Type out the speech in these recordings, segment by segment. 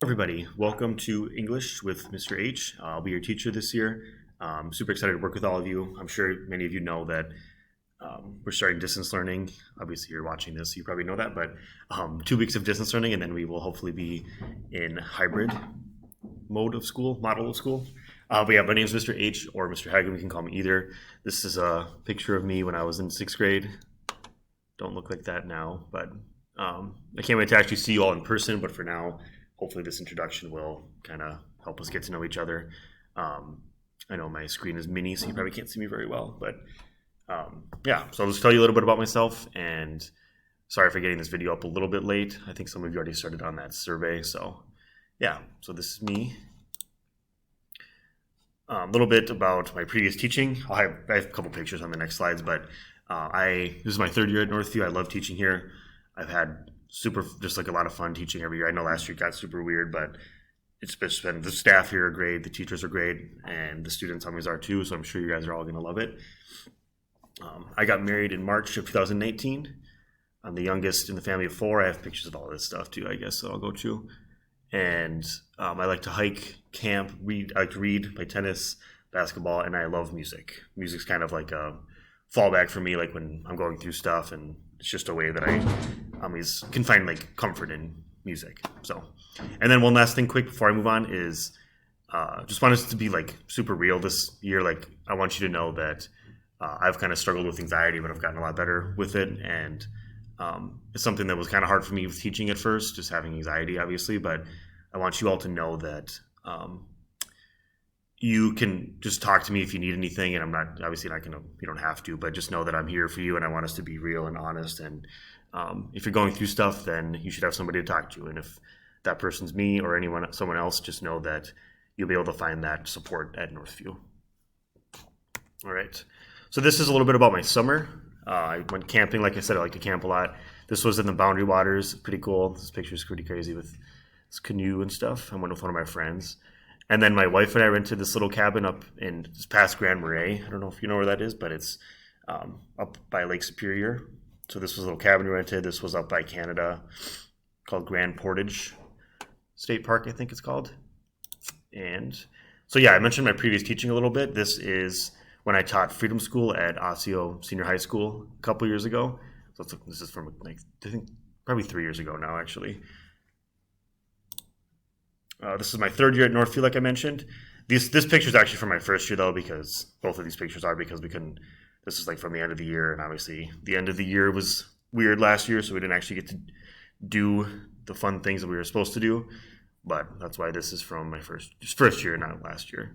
Everybody, welcome to English with Mr. H. I'll be your teacher this year. Super excited to work with all of you. I'm sure many of you know that we're starting distance learning. Obviously, you're watching this, so you probably know that, but 2 weeks of distance learning, and then we will hopefully be in hybrid model of school. But yeah, my name is Mr. H or Mr. Hagen. We can call me either. This is a picture of me when I was in 6th grade. Don't look like that now, but I can't wait to actually see you all in person. But for now, hopefully this introduction will kind of help us get to know each other. I know my screen is mini, so you probably can't see me very well, but yeah, so I'll just tell you a little bit about myself, and sorry for getting this video up a little bit late. I think some of you already started on that survey, so yeah, so this is me. A little bit about my previous teaching. I have a couple pictures on the next slides, but this is my 3rd year at Northview. I love teaching here. I've had just like a lot of fun teaching every year. I know last year got super weird, but it's been the staff here are great, the teachers are great, and the students always are too, so I'm sure you guys are all going to love it. I got married in March of 2019. I'm the youngest in the family of 4. I have pictures of all this stuff too, I guess, that I'll go to. And I like to hike, camp, read. I like to read, play tennis, basketball, and I love music. Music's kind of like a fallback for me, like when I'm going through stuff, and it's just a way that I always can find like comfort in music. So, and then one last thing quick before I move on is just want us to be like super real this year. Like I want you to know that I've kind of struggled with anxiety, but I've gotten a lot better with it. And it's something that was kind of hard for me with teaching at first, just having anxiety, obviously. But I want you all to know that you can just talk to me if you need anything. And I'm not obviously not going to, you don't have to, but just know that I'm here for you and I want us to be real and honest. And if you're going through stuff, then you should have somebody to talk to. And if that person's me or someone else, just know that you'll be able to find that support at Northview. All right. So this is a little bit about my summer. I went camping. Like I said, I like to camp a lot. This was in the Boundary Waters. Pretty cool. This picture is pretty crazy with this canoe and stuff. I went with one of my friends. And then my wife and I rented this little cabin up in just past Grand Marais. I don't know if you know where that is, but it's up by Lake Superior. So this was a little cabin we rented. This was up by Canada, called Grand Portage State Park, I think it's called. And so yeah, I mentioned my previous teaching a little bit. This is when I taught Freedom School at Osseo Senior High School a couple years ago. So this is from like I think probably 3 years ago now, actually. This is my 3rd year at Northview, like I mentioned. This picture is actually from my 1st year though, because both of these pictures are because we couldn't. This is like from the end of the year, and obviously the end of the year was weird last year, so we didn't actually get to do the fun things that we were supposed to do. But that's why this is from my first year, not last year.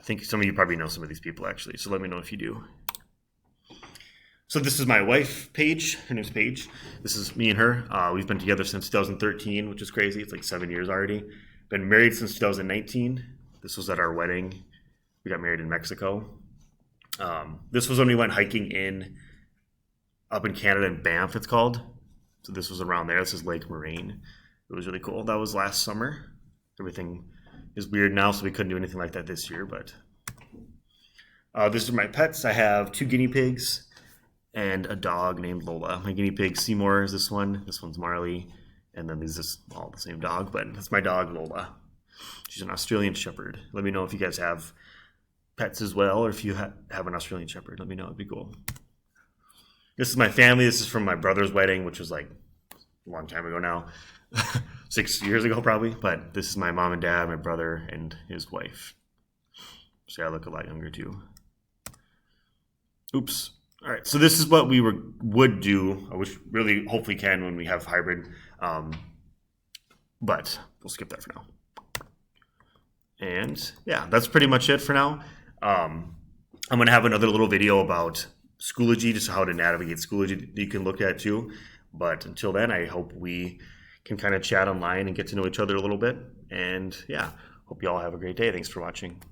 I think some of you probably know some of these people actually, so let me know if you do. So this is my wife, Paige. Her name's Paige. This is me and her. We've been together since 2013, which is crazy. It's like 7 years already. Been married since 2019. This was at our wedding. We got married in Mexico. This was when we went hiking up in Canada in Banff, it's called. So this was around there. This is Lake Moraine. It was really cool. That was last summer. Everything is weird now, so we couldn't do anything like that this year. But this is my pets. I have 2 guinea pigs and a dog named Lola. My guinea pig, Seymour, is this one. This one's Marley. And then these is all the same dog, but that's my dog, Lola. She's an Australian Shepherd. Let me know if you guys have pets as well, or if you have an Australian Shepherd. Let me know. It'd be cool. This is my family. This is from my brother's wedding, which was like a long time ago now. 6 years ago probably. But this is my mom and dad, my brother, and his wife. So I look a lot younger too. Oops. All right, so this is what we would do, which really hopefully can when we have hybrid, but we'll skip that for now. And yeah, that's pretty much it for now. I'm going to have another little video about Schoology, just how to navigate Schoology that you can look at too. But until then, I hope we can kind of chat online and get to know each other a little bit. And yeah, hope you all have a great day. Thanks for watching.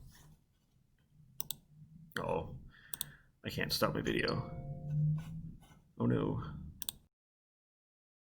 Oh, I can't stop my video. Oh no.